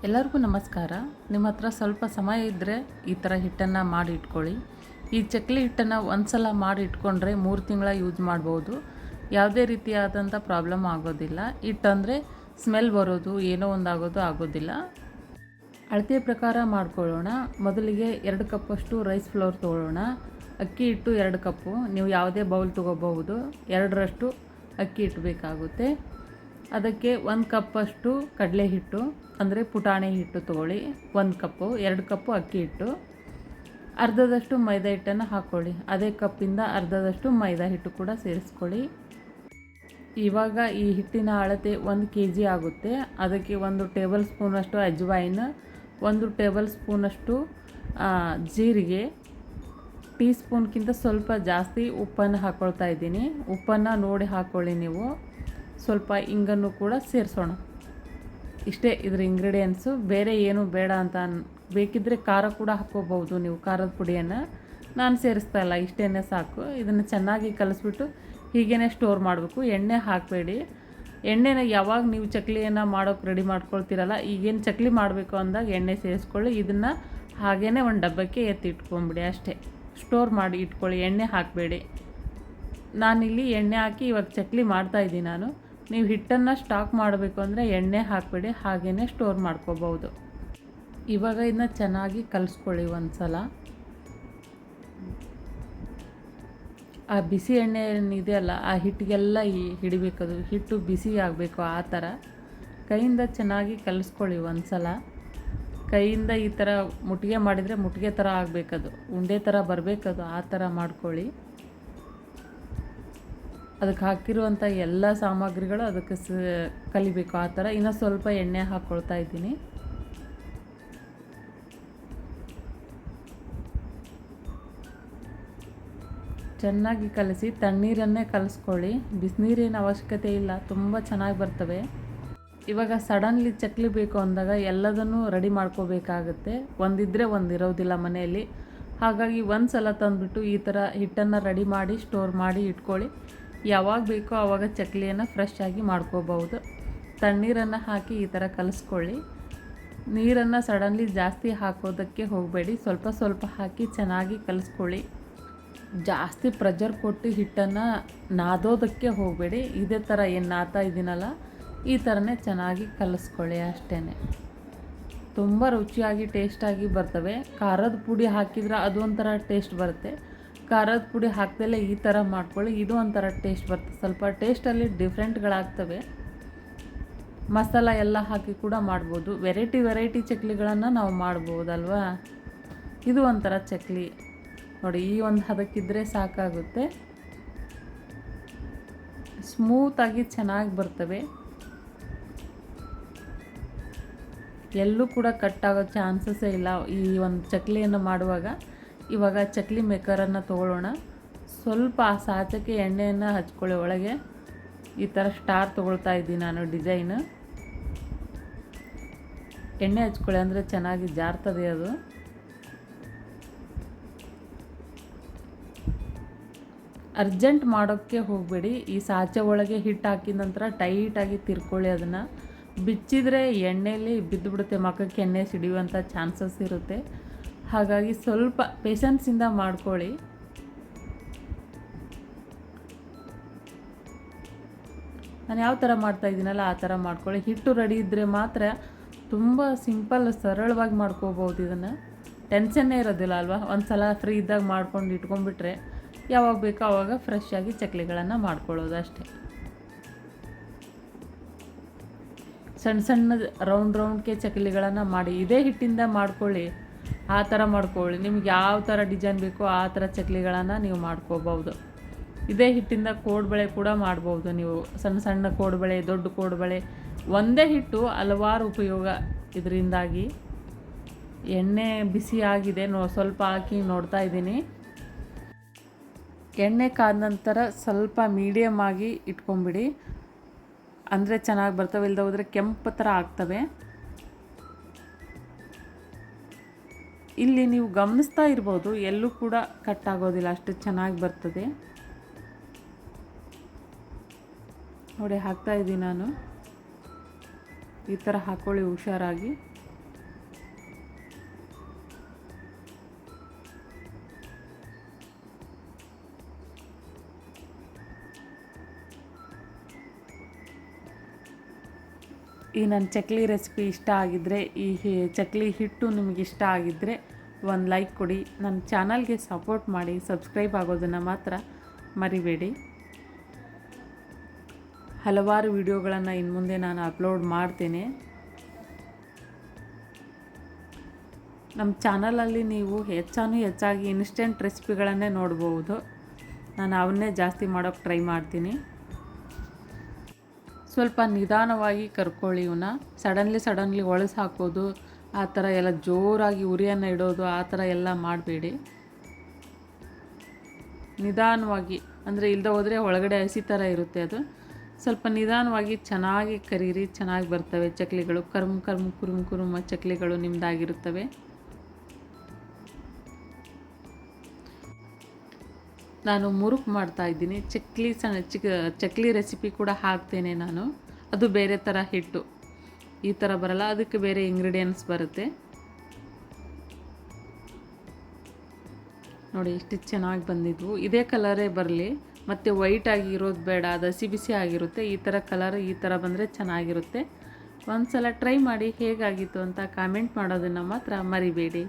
ಎಲ್ಲರಿಗೂ ನಮಸ್ಕಾರ. ನಿಮ್ಮ ಹತ್ರ ಸ್ವಲ್ಪ ಸಮಯ ಇದ್ದರೆ ಈ ಥರ ಹಿಟ್ಟನ್ನು ಮಾಡಿ ಇಟ್ಕೊಳ್ಳಿ. ಈ ಚಕ್ಲಿ ಹಿಟ್ಟನ್ನು ಒಂದು ಸಲ ಮಾಡಿ ಇಟ್ಕೊಂಡ್ರೆ 3 ತಿಂಗಳ ಯೂಸ್ ಮಾಡ್ಬೋದು. ಯಾವುದೇ ರೀತಿಯಾದಂಥ ಪ್ರಾಬ್ಲಮ್ ಆಗೋದಿಲ್ಲ. ಹಿಟ್ಟಂದರೆ ಸ್ಮೆಲ್ ಬರೋದು ಏನೋ ಒಂದು ಆಗೋದಿಲ್ಲ. ಅಳತೆ ಪ್ರಕಾರ ಮಾಡ್ಕೊಳ್ಳೋಣ. ಮೊದಲಿಗೆ 2 ಕಪ್ಪಷ್ಟು ರೈಸ್ ಫ್ಲೋರ್ ತೊಗೊಳ್ಳೋಣ. ಅಕ್ಕಿ ಹಿಟ್ಟು 2 ಕಪ್ಪು, ನೀವು ಯಾವುದೇ ಬೌಲ್ ತೊಗೋಬಹುದು. 2ರಷ್ಟು ಅಕ್ಕಿ ಹಿಟ್ಟು ಬೇಕಾಗುತ್ತೆ. ಅದಕ್ಕೆ 1 ಕಪ್ಪಷ್ಟು ಕಡಲೆ ಹಿಟ್ಟು ಅಂದರೆ ಪುಟಾಣಿ ಹಿಟ್ಟು ತೊಗೊಳ್ಳಿ. 1 ಕಪ್ಪು, 2 ಕಪ್ಪು ಅಕ್ಕಿ ಹಿಟ್ಟು, ಅರ್ಧದಷ್ಟು ಮೈದಾ ಹಿಟ್ಟನ್ನು ಹಾಕ್ಕೊಳ್ಳಿ. ಅದೇ ಕಪ್ಪಿಂದ ಅರ್ಧದಷ್ಟು ಮೈದಾ ಹಿಟ್ಟು ಕೂಡ ಸೇರಿಸ್ಕೊಳ್ಳಿ. ಇವಾಗ ಈ ಹಿಟ್ಟಿನ ಅಳತೆ 1 kg ಆಗುತ್ತೆ. ಅದಕ್ಕೆ 1 ಟೇಬಲ್ ಸ್ಪೂನಷ್ಟು ಅಜ್ವೈನ್, 1 ಟೇಬಲ್ ಸ್ಪೂನಷ್ಟು ಜೀರಿಗೆ, ಟೀ ಸ್ಪೂನ್ಗಿಂತ ಸ್ವಲ್ಪ ಜಾಸ್ತಿ ಉಪ್ಪನ್ನು ಹಾಕ್ಕೊಳ್ತಾ ಇದ್ದೀನಿ. ಉಪ್ಪನ್ನು ನೋಡಿ ಹಾಕ್ಕೊಳ್ಳಿ ನೀವು. ಸ್ವಲ್ಪ ಇಂಗನ್ನು ಕೂಡ ಸೇರಿಸೋಣ. ಇಷ್ಟೇ ಇದರ ಇಂಗ್ರೀಡಿಯೆಂಟ್ಸು. ಬೇರೆ ಏನು ಬೇಡ ಅಂತ ಬೇಕಿದ್ದರೆ ಖಾರ ಕೂಡ ಹಾಕ್ಕೋಬಹುದು ನೀವು, ಖಾರದ ಪುಡಿಯನ್ನು. ನಾನು ಸೇರಿಸ್ತಾ ಇಲ್ಲ, ಇಷ್ಟೇ ಸಾಕು. ಇದನ್ನು ಚೆನ್ನಾಗಿ ಕಲಿಸ್ಬಿಟ್ಟು ಹೀಗೇ ಸ್ಟೋರ್ ಮಾಡಬೇಕು. ಎಣ್ಣೆ ಹಾಕಬೇಡಿ. ಎಣ್ಣೆನ ಯಾವಾಗ ನೀವು ಚಕ್ಲಿಯನ್ನು ಮಾಡೋಕ್ಕೆ ರೆಡಿ ಮಾಡ್ಕೊಳ್ತೀರಲ್ಲ, ಈಗೇನು ಚಕ್ಲಿ ಮಾಡಬೇಕು ಅಂದಾಗ ಎಣ್ಣೆ ಸೇರಿಸ್ಕೊಳ್ಳಿ. ಇದನ್ನು ಹಾಗೇ ಒಂದು ಡಬ್ಬಕ್ಕೆ ಎತ್ತಿ ಇಟ್ಕೊಂಬಿಡಿ ಅಷ್ಟೇ. ಸ್ಟೋರ್ ಮಾಡಿ ಇಟ್ಕೊಳ್ಳಿ, ಎಣ್ಣೆ ಹಾಕಬೇಡಿ. ನಾನಿಲ್ಲಿ ಎಣ್ಣೆ ಹಾಕಿ ಇವಾಗ ಚಕ್ಲಿ ಮಾಡ್ತಾಯಿದ್ದೀನಿ ನಾನು. ನೀವು ಹಿಟ್ಟನ್ನು ಸ್ಟಾಕ್ ಮಾಡಬೇಕು ಅಂದರೆ ಎಣ್ಣೆ ಹಾಕಬೇಡಿ, ಹಾಗೇ ಸ್ಟೋರ್ ಮಾಡ್ಕೋಬೋದು. ಇವಾಗ ಇದನ್ನ ಚೆನ್ನಾಗಿ ಕಲಿಸ್ಕೊಳ್ಳಿ ಒಂದು ಸಲ. ಆ ಬಿಸಿ ಎಣ್ಣೆ ಏನಿದೆಯಲ್ಲ ಆ ಹಿಟ್ಟಿಗೆಲ್ಲ ಹಿಡಿಬೇಕದು. ಹಿಟ್ಟು ಬಿಸಿ ಆಗಬೇಕು. ಆ ಥರ ಕೈಯಿಂದ ಚೆನ್ನಾಗಿ ಕಲಿಸ್ಕೊಳ್ಳಿ ಒಂದು ಸಲ. ಕೈಯಿಂದ ಈ ಥರ ಮುಟ್ಟಿಗೆ ಮಾಡಿದರೆ ಮುಟ್ಟಿಗೆ ಥರ ಆಗಬೇಕದು, ಉಂಡೆ ಥರ ಬರಬೇಕದು. ಆ ಥರ ಮಾಡ್ಕೊಳ್ಳಿ. ಅದಕ್ಕೆ ಹಾಕಿರುವಂಥ ಎಲ್ಲ ಸಾಮಗ್ರಿಗಳು ಅದಕ್ಕೆ ಕಲಿಬೇಕು. ಆ ಥರ ಇನ್ನೂ ಸ್ವಲ್ಪ ಎಣ್ಣೆ ಹಾಕ್ಕೊಳ್ತಾ ಇದ್ದೀನಿ. ಚೆನ್ನಾಗಿ ಕಲಸಿ ತಣ್ಣೀರನ್ನೇ ಕಲಿಸ್ಕೊಳ್ಳಿ. ಬಿಸಿನೀರಿನ ಅವಶ್ಯಕತೆ ಇಲ್ಲ, ತುಂಬ ಚೆನ್ನಾಗಿ ಬರ್ತವೆ. ಇವಾಗ ಸಡನ್ಲಿ ಚಕ್ಲಿ ಬೇಕು ಅಂದಾಗ ಎಲ್ಲದನ್ನು ರೆಡಿ ಮಾಡ್ಕೋಬೇಕಾಗುತ್ತೆ. ಒಂದಿದ್ದರೆ ಒಂದಿರೋದಿಲ್ಲ ಮನೆಯಲ್ಲಿ. ಹಾಗಾಗಿ ಒಂದು ಸಲ ತಂದುಬಿಟ್ಟು ಈ ಥರ ಹಿಟ್ಟನ್ನು ರೆಡಿ ಮಾಡಿ ಸ್ಟೋರ್ ಮಾಡಿ ಇಟ್ಕೊಳ್ಳಿ. ಯಾವಾಗ ಬೇಕೋ ಆವಾಗ ಚಕ್ಲಿಯನ್ನು ಫ್ರೆಶ್ ಆಗಿ ಮಾಡ್ಕೋಬಹುದು. ತಣ್ಣೀರನ್ನು ಹಾಕಿ ಈ ಥರ ಕಲಿಸ್ಕೊಳ್ಳಿ. ನೀರನ್ನು ಸಡನ್ಲಿ ಜಾಸ್ತಿ ಹಾಕೋದಕ್ಕೆ ಹೋಗಬೇಡಿ. ಸ್ವಲ್ಪ ಸ್ವಲ್ಪ ಹಾಕಿ ಚೆನ್ನಾಗಿ ಕಲಿಸ್ಕೊಳ್ಳಿ. ಜಾಸ್ತಿ ಪ್ರೆಷರ್ ಕೊಟ್ಟು ಹಿಟ್ಟನ್ನು ನಾದೋದಕ್ಕೆ ಹೋಗಬೇಡಿ. ಇದೇ ಥರ ಏನು ನಾದ್ತಾ ಇದ್ದೀನಲ್ಲ ಈ ಥರನೇ ಚೆನ್ನಾಗಿ ಕಲಿಸ್ಕೊಳ್ಳಿ ಅಷ್ಟೇ. ತುಂಬ ರುಚಿಯಾಗಿ ಟೇಸ್ಟಾಗಿ ಬರ್ತವೆ. ಖಾರದ ಪುಡಿ ಹಾಕಿದ್ರೆ ಅದು ಒಂಥರ ಟೇಸ್ಟ್ ಬರುತ್ತೆ. ಖಾರದ ಪುಡಿ ಹಾಕ್ದಲ್ಲೇ ಈ ಥರ ಮಾಡ್ಕೊಳ್ಳಿ, ಇದು ಒಂಥರ ಟೇಸ್ಟ್ ಬರ್ತದೆ. ಸ್ವಲ್ಪ ಟೇಸ್ಟಲ್ಲಿ ಡಿಫ್ರೆಂಟ್ಗಳಾಗ್ತವೆ. ಮಸಾಲ ಎಲ್ಲ ಹಾಕಿ ಕೂಡ ಮಾಡ್ಬೋದು. ವೆರೈಟಿ ಚಕ್ಲಿಗಳನ್ನು ನಾವು ಮಾಡ್ಬೋದಲ್ವಾ. ಇದು ಒಂಥರ ಚಕ್ಲಿ ನೋಡಿ. ಈ ಒಂದು ಹದಕ್ಕಿದ್ರೆ ಸಾಕಾಗುತ್ತೆ. ಸ್ಮೂತಾಗಿ ಚೆನ್ನಾಗಿ ಬರ್ತವೆ. ಎಲ್ಲೂ ಕೂಡ ಕಟ್ಟಾಗೋ ಚಾನ್ಸಸ್ಸೇ ಇಲ್ಲ ಈ ಒಂದು ಚಕ್ಲಿಯನ್ನು ಮಾಡುವಾಗ. ಇವಾಗ ಚಕ್ಲಿ ಮೇಕರನ್ನು ತೊಗೊಳ್ಳೋಣ. ಸ್ವಲ್ಪ ಆ ಸಾಚಕ್ಕೆ ಎಣ್ಣೆಯನ್ನು ಹಚ್ಕೊಳ್ಳಿ. ಒಳಗೆ ಈ ಥರ ಸ್ಟಾರ್ ತೊಗೊಳ್ತಾ ಇದ್ದೀನಿ ನಾನು, ಡಿಸೈನ್. ಎಣ್ಣೆ ಹಚ್ಕೊಳ್ಳಿ ಅಂದರೆ ಚೆನ್ನಾಗಿ ಜಾರ್ತದೆ ಅದು. ಅರ್ಜೆಂಟ್ ಮಾಡೋಕ್ಕೆ ಹೋಗಬೇಡಿ. ಈ ಸಾಚೆ ಒಳಗೆ ಹಿಟ್ಟು ಹಾಕಿದ ನಂತರ ಟೈಟಾಗಿ ತಿರ್ಕೊಳ್ಳಿ. ಅದನ್ನು ಬಿಚ್ಚಿದರೆ ಎಣ್ಣೆಯಲ್ಲಿ ಬಿದ್ದುಬಿಡುತ್ತೆ, ಮಖಕ್ಕೆ ಎಣ್ಣೆ ಸಿಡಿಯುವಂಥ ಚಾನ್ಸಸ್ ಇರುತ್ತೆ. ಹಾಗಾಗಿ ಸ್ವಲ್ಪ ಪೇಷನ್ಸಿಂದ ಮಾಡ್ಕೊಳ್ಳಿ. ನಾನು ಯಾವ ಥರ ಮಾಡ್ತಾಯಿದ್ದೀನಲ್ಲ ಆ ಥರ ಮಾಡ್ಕೊಳ್ಳಿ. ಹಿಟ್ಟು ರೆಡಿ ಇದ್ದರೆ ಮಾತ್ರ ತುಂಬ ಸಿಂಪಲ್ ಸರಳವಾಗಿ ಮಾಡ್ಕೋಬೋದು. ಇದನ್ನು ಟೆನ್ಷನ್ನೇ ಇರೋದಿಲ್ಲ ಅಲ್ವಾ. ಒಂದು ಸಲ ಫ್ರೀ ಇದ್ದಾಗ ಮಾಡ್ಕೊಂಡು ಇಟ್ಕೊಂಡ್ಬಿಟ್ರೆ ಯಾವಾಗ ಬೇಕೋ ಆವಾಗ ಫ್ರೆಶ್ ಆಗಿ ಚಕ್ಲಿಗಳನ್ನು ಮಾಡ್ಕೊಳ್ಳೋದು ಅಷ್ಟೇ. ಸಣ್ಣ ಸಣ್ಣ ರೌಂಡ್ಗೆ ಚಕ್ಲಿಗಳನ್ನು ಮಾಡಿ ಇದೇ ಹಿಟ್ಟಿಂದ ಮಾಡ್ಕೊಳ್ಳಿ. ಆ ಥರ ಮಾಡ್ಕೊಳ್ಳಿ. ನಿಮ್ಗೆ ಯಾವ ಥರ ಡಿಸೈನ್ ಬೇಕೋ ಆ ಥರ ಚಕ್ಲಿಗಳನ್ನು ನೀವು ಮಾಡ್ಕೋಬಹುದು. ಇದೇ ಹಿಟ್ಟಿಂದ ಕೋಡ್ಬಳೆ ಕೂಡ ಮಾಡ್ಬೋದು ನೀವು. ಸಣ್ಣ ಸಣ್ಣ ಕೋಡ್ಬಳೆ, ದೊಡ್ಡ ಕೋಡ್ಬಳೆ. ಒಂದೇ ಹಿಟ್ಟು ಹಲವಾರು ಉಪಯೋಗ ಇದರಿಂದಾಗಿ. ಎಣ್ಣೆ ಬಿಸಿ ಆಗಿದೆ, ಸ್ವಲ್ಪ ಹಾಕಿ ನೋಡ್ತಾ ಇದ್ದೀನಿ. ಎಣ್ಣೆ ಕಾದ ನಂತರ ಸ್ವಲ್ಪ ಮೀಡಿಯಮ್ ಆಗಿ ಇಟ್ಕೊಂಬಿಡಿ, ಅಂದರೆ ಚೆನ್ನಾಗಿ ಬರ್ತವೆ. ಇಲ್ಲದೆ ಹೋದರೆ ಕೆಂಪು ಥರ ಆಗ್ತವೆ. ಇಲ್ಲಿ ನೀವು ಗಮನಿಸ್ತಾ ಇರ್ಬೋದು, ಎಲ್ಲೂ ಕೂಡ ಕಟ್ ಆಗೋದಿಲ್ಲ, ಅಷ್ಟು ಚೆನ್ನಾಗಿ ಬರ್ತದೆ ನೋಡಿ. ಹಾಕ್ತಾ ಇದ್ದೀನಿ ನಾನು. ಈ ಥರ ಹಾಕ್ಕೊಳ್ಳಿ ಹುಷಾರಾಗಿ. ಈ ನನ್ನ ಚಕ್ಲಿ ರೆಸಿಪಿ ಇಷ್ಟ ಆಗಿದ್ದರೆ, ಈ ಚಕ್ಲಿ ಹಿಟ್ಟು ನಿಮಗೆ ಇಷ್ಟ ಆಗಿದ್ದರೆ ಒಂದು ಲೈಕ್ ಕೊಡಿ. ನನ್ನ ಚಾನಲ್ಗೆ ಸಪೋರ್ಟ್ ಮಾಡಿ, ಸಬ್ಸ್ಕ್ರೈಬ್ ಆಗೋದನ್ನು ಮಾತ್ರ ಮರಿಬೇಡಿ. ಹಲವಾರು ವಿಡಿಯೋಗಳನ್ನು ಇನ್ನು ಮುಂದೆ ನಾನು ಅಪ್ಲೋಡ್ ಮಾಡ್ತೇನೆ. ನಮ್ಮ ಚಾನಲಲ್ಲಿ ನೀವು ಹೆಚ್ಚಾಗಿ ಇನ್ಸ್ಟೆಂಟ್ ರೆಸಿಪಿಗಳನ್ನೇ ನೋಡ್ಬೋದು. ನಾನು ಅವನ್ನೇ ಜಾಸ್ತಿ ಮಾಡೋಕ್ಕೆ ಟ್ರೈ ಮಾಡ್ತೀನಿ. ಸ್ವಲ್ಪ ನಿಧಾನವಾಗಿ ಕರ್ಕೊಳ್ಳಿ. ಇವನ್ನ ಸಡನ್ಲಿ ಒಳಸಿ ಹಾಕೋದು, ಆ ಥರ ಎಲ್ಲ ಜೋರಾಗಿ ಉರಿಯನ್ನು ಇಡೋದು, ಆ ಥರ ಎಲ್ಲ ಮಾಡಬೇಡಿ. ನಿಧಾನವಾಗಿ, ಅಂದರೆ ಇಲ್ಲದೆ ಹೋದರೆ ಒಳಗಡೆ ಹಸಿ ಥರ ಇರುತ್ತೆ. ಅದು ಸ್ವಲ್ಪ ನಿಧಾನವಾಗಿ ಚೆನ್ನಾಗಿ ಕರೀರಿ, ಚೆನ್ನಾಗಿ ಬರ್ತವೆ ಚಕ್ಲಿಗಳು. ಕುರುಮ್ ಚಕ್ಲಿಗಳು ನಿಮ್ಮದಾಗಿರುತ್ತವೆ. ನಾನು ಮುರುಕು ಮಾಡ್ತಾಯಿದ್ದೀನಿ. ಚಕ್ಲಿ ರೆಸಿಪಿ ಕೂಡ ಹಾಕ್ತೇನೆ ನಾನು. ಅದು ಬೇರೆ ಥರ ಹಿಟ್ಟು, ಈ ಥರ ಬರಲ್ಲ, ಅದಕ್ಕೆ ಬೇರೆ ಇಂಗ್ರೀಡಿಯೆಂಟ್ಸ್ ಬರುತ್ತೆ. ನೋಡಿ ಎಷ್ಟು ಚೆನ್ನಾಗಿ ಬಂದಿದ್ವು. ಇದೇ ಕಲರೇ ಬರಲಿ, ಮತ್ತು ವೈಟಾಗಿ ಇರೋದು ಬೇಡ, ಅದು ಹಸಿ ಬಿಸಿ ಆಗಿರುತ್ತೆ. ಈ ಥರ ಕಲರ್ ಈ ಥರ ಬಂದರೆ ಚೆನ್ನಾಗಿರುತ್ತೆ. ಒಂದು ಸಲ ಟ್ರೈ ಮಾಡಿ ಹೇಗಾಗಿತ್ತು ಅಂತ ಕಾಮೆಂಟ್ ಮಾಡೋದನ್ನು ಮಾತ್ರ ಮರಿಬೇಡಿ.